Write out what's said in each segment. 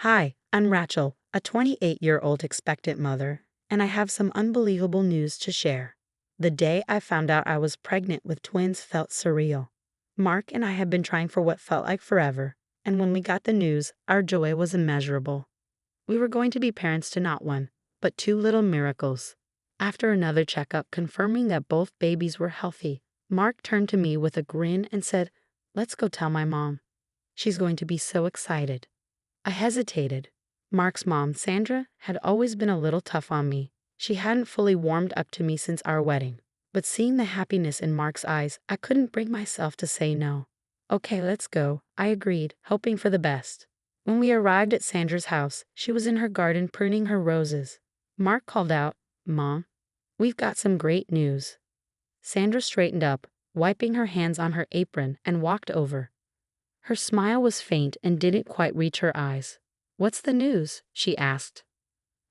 Hi, I'm Rachel, a 28-year-old expectant mother, and I have some unbelievable news to share. The day I found out I was pregnant with twins felt surreal. Mark and I had been trying for what felt like forever, and when we got the news, our joy was immeasurable. We were going to be parents to not one, but two little miracles. After another checkup confirming that both babies were healthy, Mark turned to me with a grin and said, "Let's go tell my mom. She's going to be so excited." I hesitated. Mark's mom, Sandra, had always been a little tough on me. She hadn't fully warmed up to me since our wedding. But seeing the happiness in Mark's eyes, I couldn't bring myself to say no. "Okay, let's go," I agreed, hoping for the best. When we arrived at Sandra's house, she was in her garden pruning her roses. Mark called out, "Mom, we've got some great news." Sandra straightened up, wiping her hands on her apron, and walked over. Her smile was faint and didn't quite reach her eyes. "What's the news?" she asked.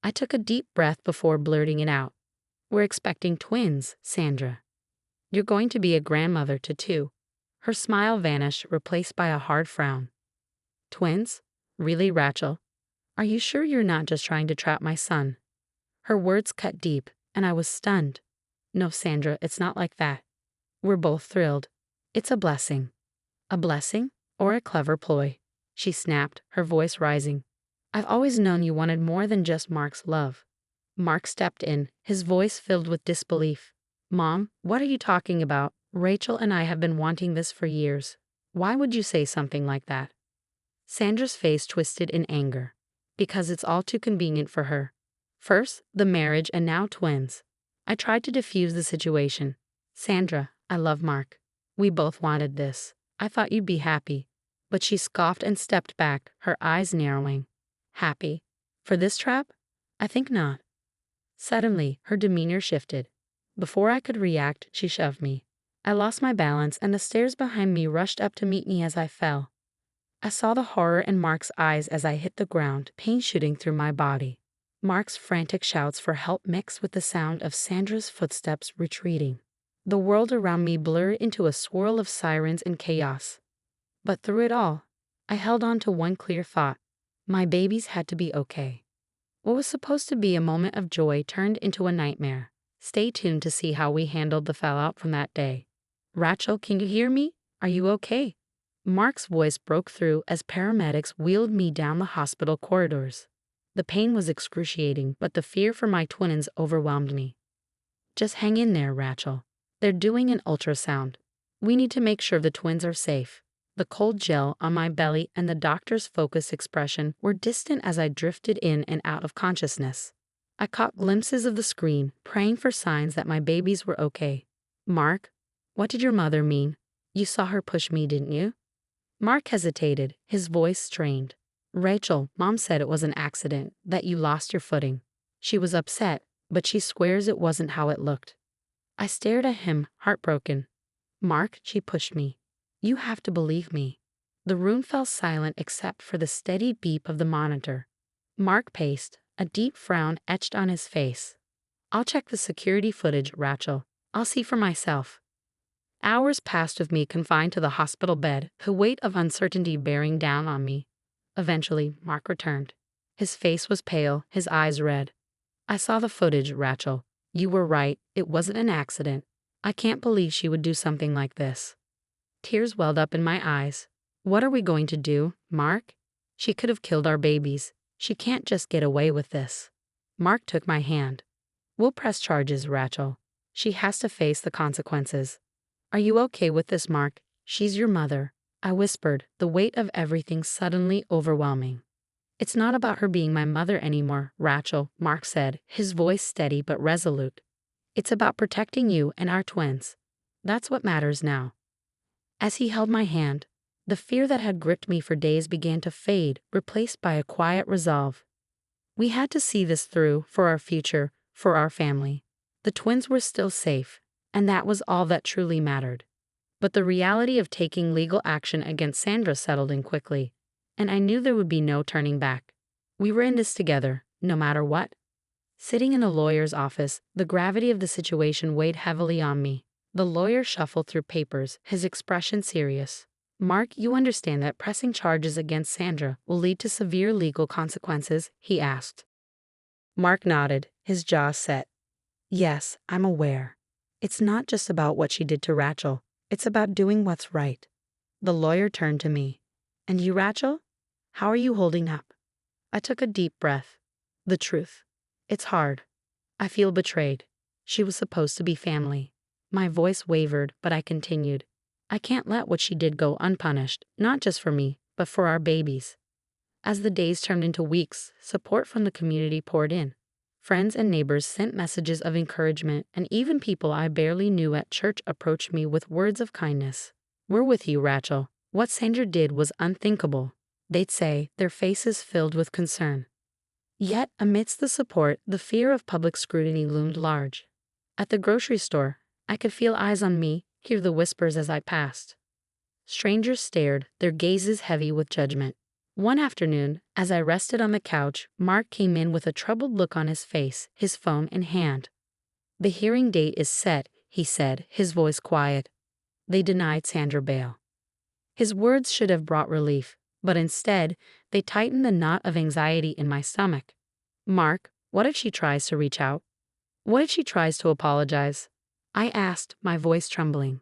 I took a deep breath before blurting it out. "We're expecting twins, Sandra. You're going to be a grandmother to two." Her smile vanished, replaced by a hard frown. "Twins? Really, Rachel? Are you sure you're not just trying to trap my son?" Her words cut deep, and I was stunned. "No, Sandra, it's not like that. We're both thrilled. It's a blessing." "A blessing? Or a clever ploy?" she snapped, her voice rising. "I've always known you wanted more than just Mark's love." Mark stepped in, his voice filled with disbelief. "Mom, what are you talking about? Rachel and I have been wanting this for years. Why would you say something like that?" Sandra's face twisted in anger. "Because it's all too convenient for her. First, the marriage, and now twins." I tried to defuse the situation. "Sandra, I love Mark. We both wanted this. I thought you'd be happy." But she scoffed and stepped back, her eyes narrowing. "Happy? For this trap? I think not." Suddenly, her demeanor shifted. Before I could react, she shoved me. I lost my balance, and the stairs behind me rushed up to meet me as I fell. I saw the horror in Mark's eyes as I hit the ground, pain shooting through my body. Mark's frantic shouts for help mixed with the sound of Sandra's footsteps retreating. The world around me blurred into a swirl of sirens and chaos. But through it all, I held on to one clear thought. My babies had to be okay. What was supposed to be a moment of joy turned into a nightmare. Stay tuned to see how we handled the fallout from that day. "Rachel, can you hear me? Are you okay?" Mark's voice broke through as paramedics wheeled me down the hospital corridors. The pain was excruciating, but the fear for my twins overwhelmed me. "Just hang in there, Rachel. They're doing an ultrasound. We need to make sure the twins are safe." The cold gel on my belly and the doctor's focused expression were distant as I drifted in and out of consciousness. I caught glimpses of the screen, praying for signs that my babies were okay. "Mark, what did your mother mean? You saw her push me, didn't you?" Mark hesitated, his voice strained. "Rachel, Mom said it was an accident, that you lost your footing. She was upset, but she swears it wasn't how it looked." I stared at him, heartbroken. "Mark," she pushed me. "You have to believe me." The room fell silent except for the steady beep of the monitor. Mark paced, a deep frown etched on his face. "I'll check the security footage, Rachel. I'll see for myself." Hours passed with me confined to the hospital bed, the weight of uncertainty bearing down on me. Eventually, Mark returned. His face was pale, his eyes red. "I saw the footage, Rachel. You were right, it wasn't an accident. I can't believe she would do something like this." Tears welled up in my eyes. "What are we going to do, Mark? She could have killed our babies. She can't just get away with this." Mark took my hand. "We'll press charges, Rachel. She has to face the consequences." "Are you okay with this, Mark? She's your mother," I whispered, the weight of everything suddenly overwhelming. "It's not about her being my mother anymore, Rachel," Mark said, his voice steady but resolute. "It's about protecting you and our twins. That's what matters now." As he held my hand, the fear that had gripped me for days began to fade, replaced by a quiet resolve. We had to see this through, for our future, for our family. The twins were still safe, and that was all that truly mattered. But the reality of taking legal action against Sandra settled in quickly, and I knew there would be no turning back. We were in this together, no matter what. Sitting in a lawyer's office, the gravity of the situation weighed heavily on me. The lawyer shuffled through papers, his expression serious. Mark, you understand that pressing charges against Sandra will lead to severe legal consequences? He asked. Mark nodded, his jaw set. Yes, I'm aware. It's not just about what she did to Rachel, it's about doing what's right. The lawyer turned to me. And you, Rachel? How are you holding up? I took a deep breath. The truth. It's hard. I feel betrayed. She was supposed to be family. My voice wavered, but I continued. I can't let what she did go unpunished, not just for me, but for our babies. As the days turned into weeks, support from the community poured in. Friends and neighbors sent messages of encouragement, and even people I barely knew at church approached me with words of kindness. We're with you, Rachel. What Sandra did was unthinkable, they'd say, their faces filled with concern. Yet, amidst the support, the fear of public scrutiny loomed large. At the grocery store, I could feel eyes on me, hear the whispers as I passed. Strangers stared, their gazes heavy with judgment. One afternoon, as I rested on the couch, Mark came in with a troubled look on his face, his phone in hand. The hearing date is set, he said, his voice quiet. They denied Sandra bail. His words should have brought relief, but instead, they tightened the knot of anxiety in my stomach. Mark, what if she tries to reach out? What if she tries to apologize? I asked, my voice trembling.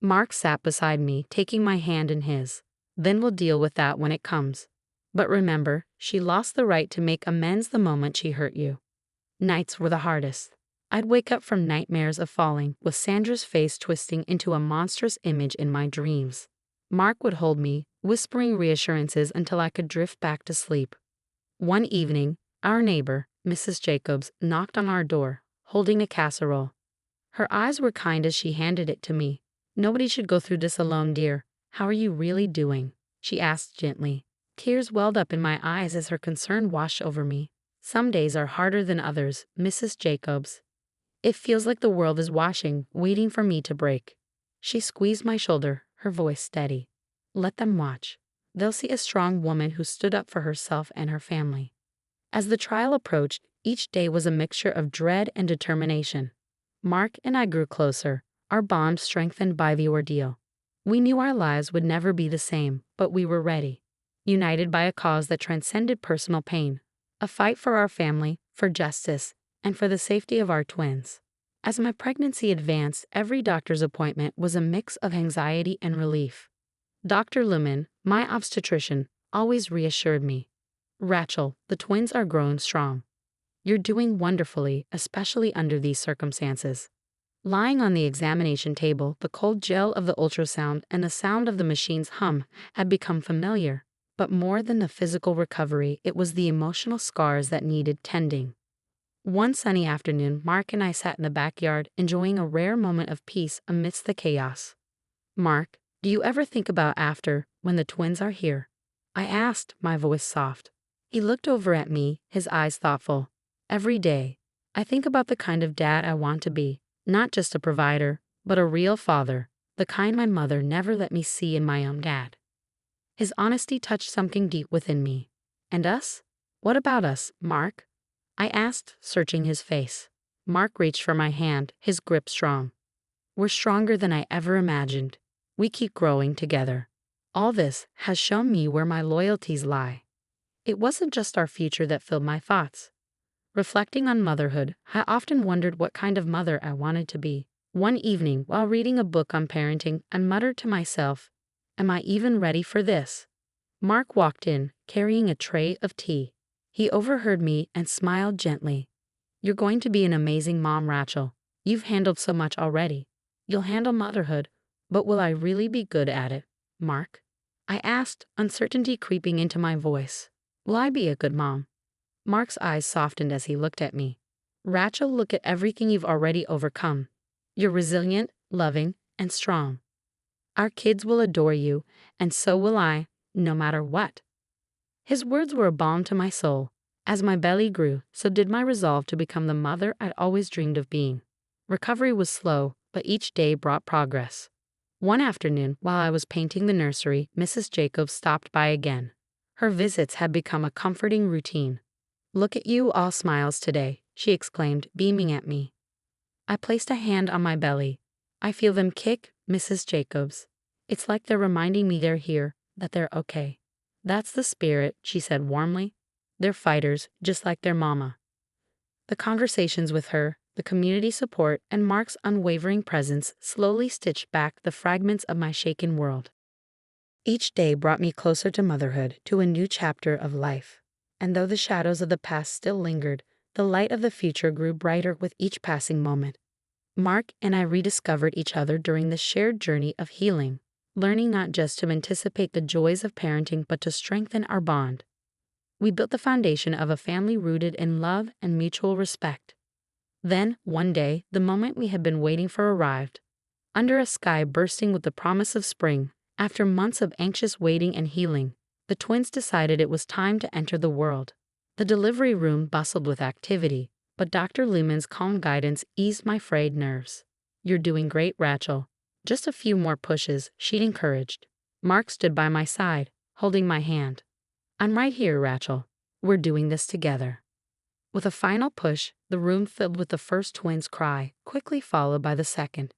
Mark sat beside me, taking my hand in his. Then we'll deal with that when it comes. But remember, she lost the right to make amends the moment she hurt you. Nights were the hardest. I'd wake up from nightmares of falling, with Sandra's face twisting into a monstrous image in my dreams. Mark would hold me, whispering reassurances until I could drift back to sleep. One evening, our neighbor, Mrs. Jacobs, knocked on our door, holding a casserole. Her eyes were kind as she handed it to me. Nobody should go through this alone, dear. How are you really doing? She asked gently. Tears welled up in my eyes as her concern washed over me. Some days are harder than others, Mrs. Jacobs. It feels like the world is watching, waiting for me to break. She squeezed my shoulder, her voice steady. Let them watch. They'll see a strong woman who stood up for herself and her family. As the trial approached, each day was a mixture of dread and determination. Mark and I grew closer, our bond strengthened by the ordeal. We knew our lives would never be the same, but we were ready. United by a cause that transcended personal pain. A fight for our family, for justice, and for the safety of our twins. As my pregnancy advanced, every doctor's appointment was a mix of anxiety and relief. Dr. Lumen, my obstetrician, always reassured me. Rachel, the twins are growing strong. You're doing wonderfully, especially under these circumstances. Lying on the examination table, the cold gel of the ultrasound and the sound of the machine's hum had become familiar. But more than the physical recovery, it was the emotional scars that needed tending. One sunny afternoon, Mark and I sat in the backyard, enjoying a rare moment of peace amidst the chaos. Mark, do you ever think about after, when the twins are here? I asked, my voice soft. He looked over at me, his eyes thoughtful. Every day, I think about the kind of dad I want to be, not just a provider, but a real father, the kind my mother never let me see in my own dad. His honesty touched something deep within me. And us? What about us, Mark? I asked, searching his face. Mark reached for my hand, his grip strong. We're stronger than I ever imagined. We keep growing together. All this has shown me where my loyalties lie. It wasn't just our future that filled my thoughts. Reflecting on motherhood, I often wondered what kind of mother I wanted to be. One evening, while reading a book on parenting, I muttered to myself, am I even ready for this? Mark walked in, carrying a tray of tea. He overheard me and smiled gently. You're going to be an amazing mom, Rachel. You've handled so much already. You'll handle motherhood, but will I really be good at it, Mark? I asked, uncertainty creeping into my voice. Will I be a good mom? Mark's eyes softened as he looked at me. Rachel, look at everything you've already overcome. You're resilient, loving, and strong. Our kids will adore you, and so will I, no matter what. His words were a balm to my soul. As my belly grew, so did my resolve to become the mother I'd always dreamed of being. Recovery was slow, but each day brought progress. One afternoon, while I was painting the nursery, Mrs. Jacobs stopped by again. Her visits had become a comforting routine. Look at you, all smiles today, she exclaimed, beaming at me. I placed a hand on my belly. I feel them kick, Mrs. Jacobs. It's like they're reminding me they're here, that they're okay. That's the spirit, she said warmly. They're fighters, just like their mama. The conversations with her, the community support, and Mark's unwavering presence slowly stitched back the fragments of my shaken world. Each day brought me closer to motherhood, to a new chapter of life. And though the shadows of the past still lingered, the light of the future grew brighter with each passing moment. Mark and I rediscovered each other during this shared journey of healing, learning not just to anticipate the joys of parenting but to strengthen our bond. We built the foundation of a family rooted in love and mutual respect. Then, one day, the moment we had been waiting for arrived. Under a sky bursting with the promise of spring, after months of anxious waiting and healing, the twins decided it was time to enter the world. The delivery room bustled with activity, but Dr. Lumen's calm guidance eased my frayed nerves. "You're doing great, Rachel. Just a few more pushes," she encouraged. Mark stood by my side, holding my hand. "I'm right here, Rachel. We're doing this together." With a final push, the room filled with the first twin's cry, quickly followed by the second.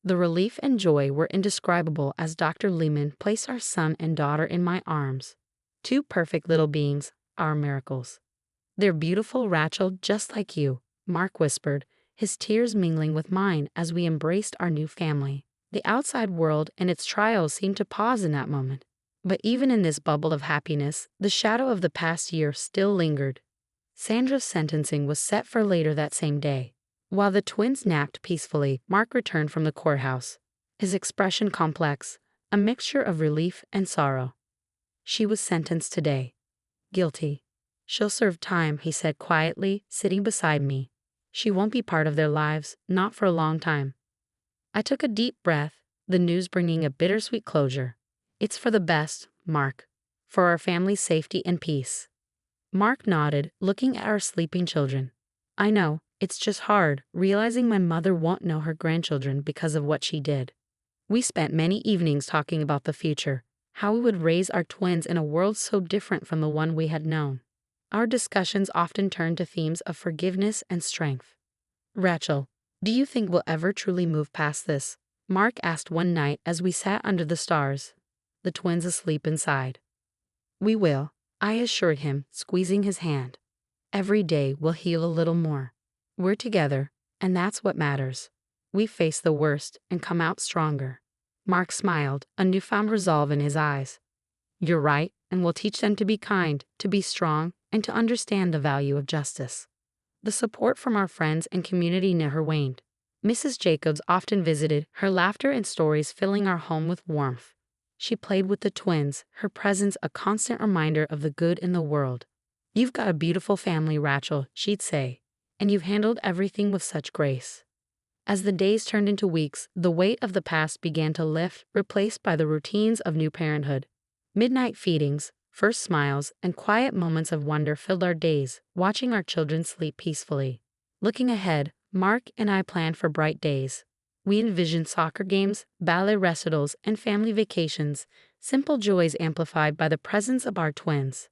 The relief and joy were indescribable as Dr. Lehman placed our son and daughter in my arms. Two perfect little beings, our miracles. "They're beautiful, Rachel, just like you," Mark whispered, his tears mingling with mine as we embraced our new family. The outside world and its trials seemed to pause in that moment. But even in this bubble of happiness, the shadow of the past year still lingered. Sandra's sentencing was set for later that same day. While the twins napped peacefully, Mark returned from the courthouse, his expression complex, a mixture of relief and sorrow. "She was sentenced today. Guilty. She'll serve time," he said quietly, sitting beside me. "She won't be part of their lives, not for a long time." I took a deep breath, the news bringing a bittersweet closure. "It's for the best, Mark. For our family's safety and peace." Mark nodded, looking at our sleeping children. "I know, it's just hard, realizing my mother won't know her grandchildren because of what she did." We spent many evenings talking about the future, how we would raise our twins in a world so different from the one we had known. Our discussions often turned to themes of forgiveness and strength. "Rachel, do you think we'll ever truly move past this?" Mark asked one night as we sat under the stars, the twins asleep inside. "We will," I assured him, squeezing his hand. "Every day we'll heal a little more. We're together, and that's what matters. We face the worst and come out stronger." Mark smiled, a newfound resolve in his eyes. "You're right, and we'll teach them to be kind, to be strong, and to understand the value of justice." The support from our friends and community never waned. Mrs. Jacobs often visited, her laughter and stories filling our home with warmth. She played with the twins, her presence a constant reminder of the good in the world. "You've got a beautiful family, Rachel," she'd say, "and you've handled everything with such grace." As the days turned into weeks, the weight of the past began to lift, replaced by the routines of new parenthood. Midnight feedings, first smiles, and quiet moments of wonder filled our days, watching our children sleep peacefully. Looking ahead, Mark and I planned for bright days. We envisioned soccer games, ballet recitals, and family vacations, simple joys amplified by the presence of our twins.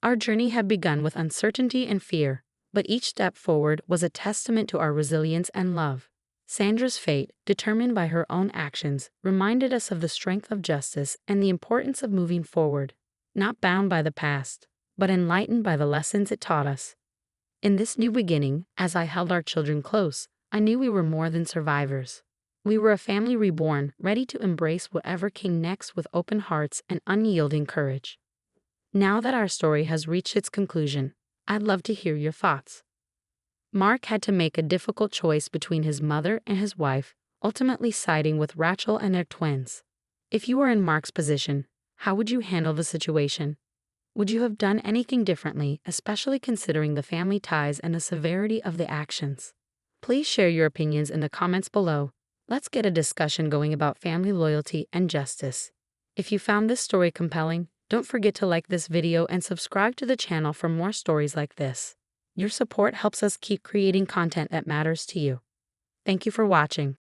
Our journey had begun with uncertainty and fear, but each step forward was a testament to our resilience and love. Sandra's fate, determined by her own actions, reminded us of the strength of justice and the importance of moving forward, not bound by the past, but enlightened by the lessons it taught us. In this new beginning, as I held our children close, I knew we were more than survivors. We were a family reborn, ready to embrace whatever came next with open hearts and unyielding courage. Now that our story has reached its conclusion, I'd love to hear your thoughts. Mark had to make a difficult choice between his mother and his wife, ultimately siding with Rachel and their twins. If you were in Mark's position, how would you handle the situation? Would you have done anything differently, especially considering the family ties and the severity of the actions? Please share your opinions in the comments below. Let's get a discussion going about family loyalty and justice. If you found this story compelling, don't forget to like this video and subscribe to the channel for more stories like this. Your support helps us keep creating content that matters to you. Thank you for watching.